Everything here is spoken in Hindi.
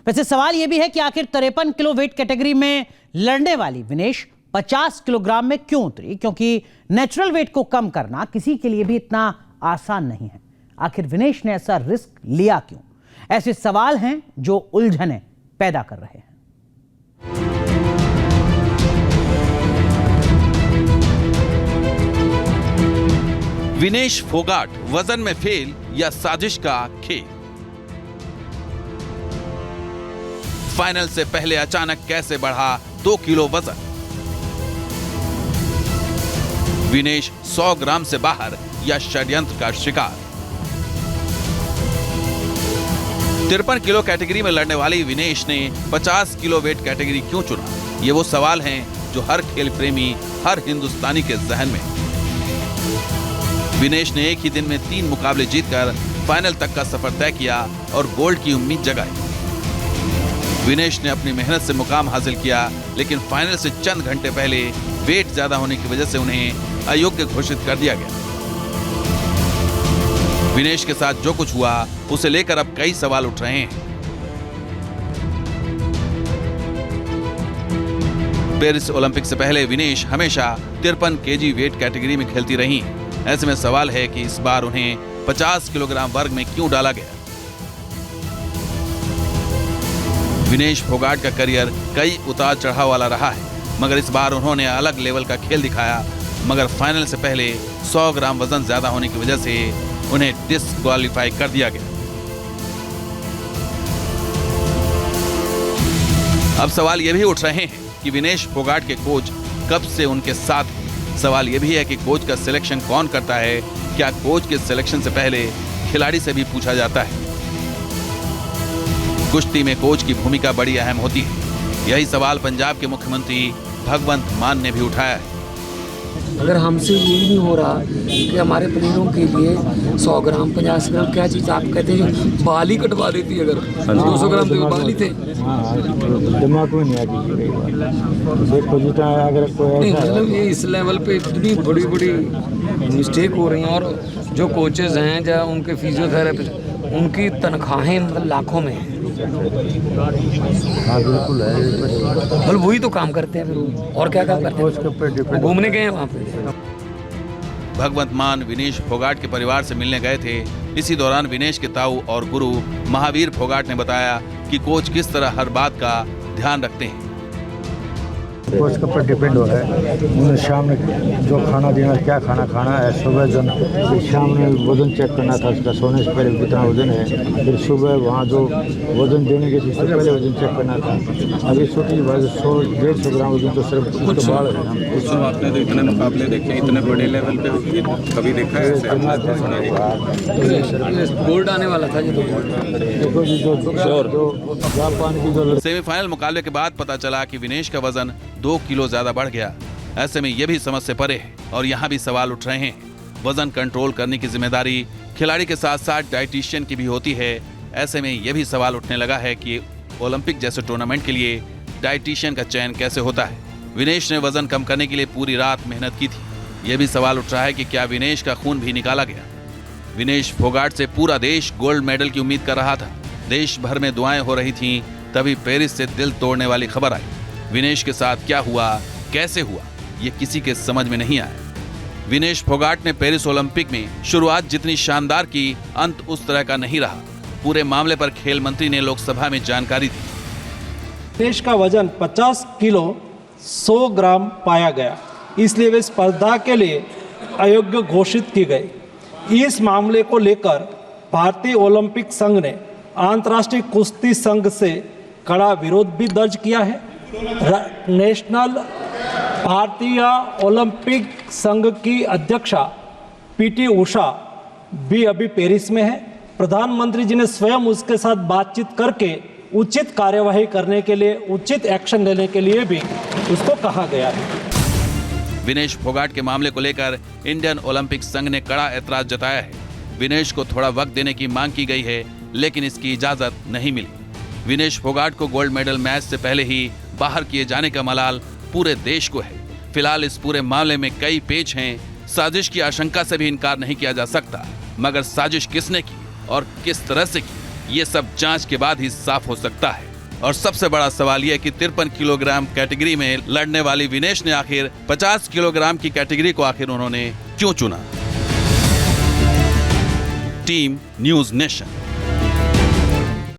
वैसे सवाल यह भी है कि आखिर 53 किलो वेट कैटेगरी में लड़ने वाली विनेश 50 किलोग्राम में क्यों उतरी, क्योंकि नेचुरल वेट को कम करना किसी के लिए भी इतना आसान नहीं है। आखिर विनेश ने ऐसा रिस्क लिया क्यों? ऐसे सवाल हैं जो उलझनें पैदा कर रहे हैं। विनेश फोगाट वजन में फेल या साजिश का खेल? फाइनल से पहले अचानक कैसे बढ़ा 2 किलो वजन? विनेश 100 ग्राम से बाहर या षड्यंत्र का शिकार? 53 किलो कैटेगरी में लड़ने वाली विनेश ने 50 किलो वेट कैटेगरी क्यों चुना? ये वो सवाल हैं जो हर खेल प्रेमी, हर हिंदुस्तानी के जहन में। विनेश ने एक ही दिन में 3 मुकाबले जीतकर फाइनल तक का सफर तय किया और गोल्ड की उम्मीद जगाई। विनेश ने अपनी मेहनत से मुकाम हासिल किया, लेकिन फाइनल से चंद घंटे पहले वेट ज्यादा होने की वजह से उन्हें अयोग्य घोषित कर दिया गया। विनेश के साथ जो कुछ हुआ उसे लेकर अब कई सवाल उठ रहे हैं। पेरिस ओलंपिक से पहले विनेश हमेशा 53 केजी वेट कैटेगरी में खेलती रही। ऐसे में सवाल है कि इस बार उन्हें 50 किलोग्राम वर्ग में क्यों डाला गया? विनेश फोगाट का करियर कई उतार चढ़ाव वाला रहा है, मगर इस बार उन्होंने अलग लेवल का खेल दिखाया। मगर फाइनल से पहले 100 ग्राम वजन ज्यादा होने की वजह से उन्हें डिस्क्वालीफाई कर दिया गया। अब सवाल यह भी उठ रहे हैं कि विनेश फोगाट के कोच कब से उनके साथ हैं। सवाल यह भी है कि कोच का सिलेक्शन कौन करता है? क्या कोच के सिलेक्शन से पहले खिलाड़ी से भी पूछा जाता है? कुश्ती में कोच की भूमिका बड़ी अहम होती है। यही सवाल पंजाब के मुख्यमंत्री भगवंत मान ने भी उठाया है। अगर हमसे यही नहीं हो रहा कि हमारे प्लेयरों के लिए 100 ग्राम 50 ग्राम क्या चीज़ आप कहते हैं जो बाल ही कटवा देती, अगर 200 ग्राम तो बाल ही थे। दिमाग में नहीं मतलब ये इस लेवल पे इतनी बड़ी बड़ी मिस्टेक हो रही हैं, और जो कोचेज हैं या उनके फिजियोथेरेपिस्ट, उनकी तनख्वाहें मतलब लाखों में हैं। हाँ बिल्कुल है, मतलब वही तो काम करते हैं, फिर वो और क्या काम करते हैं? घूमने गए हैं वहाँ पे। भगवंत मान विनेश फोगाट के परिवार से मिलने गए थे। इसी दौरान विनेश के ताऊ और गुरु महावीर फोगाट ने बताया कि कोच किस तरह हर बात का ध्यान रखते हैं। कोच के ऊपर डिपेंड हो रहा है, उन्हें शाम में जो खाना देना, क्या खाना खाना है, सुबह शाम में वजन चेक करना था उसका, सोने से पहले कितना वजन है, फिर सुबह वहाँ जो वजन देने के जिससे पहले वजन चेक करना था। अभी छोटी बात 100-150 ग्राम वजन तो सिर्फ कुछ बाढ़ है। कुछ आपने तो इतने मुकाबले देखे, इतने बड़े लेवल पे कभी देखा है? गोल्ड आने वाला था जो जापान की जो सेमीफाइनल मुकाबले के बाद पता चला कि विनेश का वजन 2 किलो ज्यादा बढ़ गया। ऐसे में यह भी समझ से परे है और यहाँ भी सवाल उठ रहे हैं। वजन कंट्रोल करने की जिम्मेदारी खिलाड़ी के साथ साथ डाइटिशियन की भी होती है। ऐसे में यह भी सवाल उठने लगा है कि ओलंपिक जैसे टूर्नामेंट के लिए डाइटिशियन का चयन कैसे होता है। विनेश ने वजन कम करने के लिए पूरी रात मेहनत की थी। यह भी सवाल उठ रहा है कि क्या विनेश का खून भी निकाला गया? विनेश फोगाट से पूरा देश गोल्ड मेडल की उम्मीद कर रहा था। देश भर में दुआएं हो रही थीं, तभी पेरिस से दिल तोड़ने वाली खबर आई। विनेश के साथ क्या हुआ, कैसे हुआ, ये किसी के समझ में नहीं आया। विनेश फोगाट ने पेरिस ओलंपिक में शुरुआत जितनी शानदार की, अंत उस तरह का नहीं रहा। पूरे मामले पर खेल मंत्री ने लोकसभा में जानकारी दी। विनेश का वजन 50 किलो 100 ग्राम पाया गया, इसलिए वे स्पर्धा के लिए अयोग्य घोषित की गई। इस मामले को लेकर भारतीय ओलंपिक संघ ने अंतर्राष्ट्रीय कुश्ती संघ से कड़ा विरोध भी दर्ज किया है। नेशनल भारतीय ओलंपिक संघ की अध्यक्षा पीटी उषा भी अभी पेरिस में है। प्रधानमंत्री जी ने स्वयं उसके साथ बातचीत करके उचित कार्यवाही करने के लिए, उचित एक्शन लेने के लिए भी उसको कहा गया है। विनेश फोगाट के मामले को लेकर इंडियन ओलंपिक संघ ने कड़ा ऐतराज जताया है। विनेश को थोड़ा वक्त देने की मांग की गई है, लेकिन इसकी इजाजत नहीं मिली। विनेश फोगाट को गोल्ड मेडल मैच से पहले ही बाहर किए जाने का मलाल पूरे देश को है। फिलहाल इस पूरे मामले में कई पेच हैं। साजिश की आशंका से भी इनकार नहीं किया जा सकता, मगर साजिश किसने की और किस तरह से की, ये सब जांच के बाद ही साफ हो सकता है। और सबसे बड़ा सवाल यह कि 53 किलोग्राम कैटेगरी में लड़ने वाली विनेश ने आखिर 50 किलोग्राम की कैटेगरी को आखिर उन्होंने क्यों चुना। Team news nation.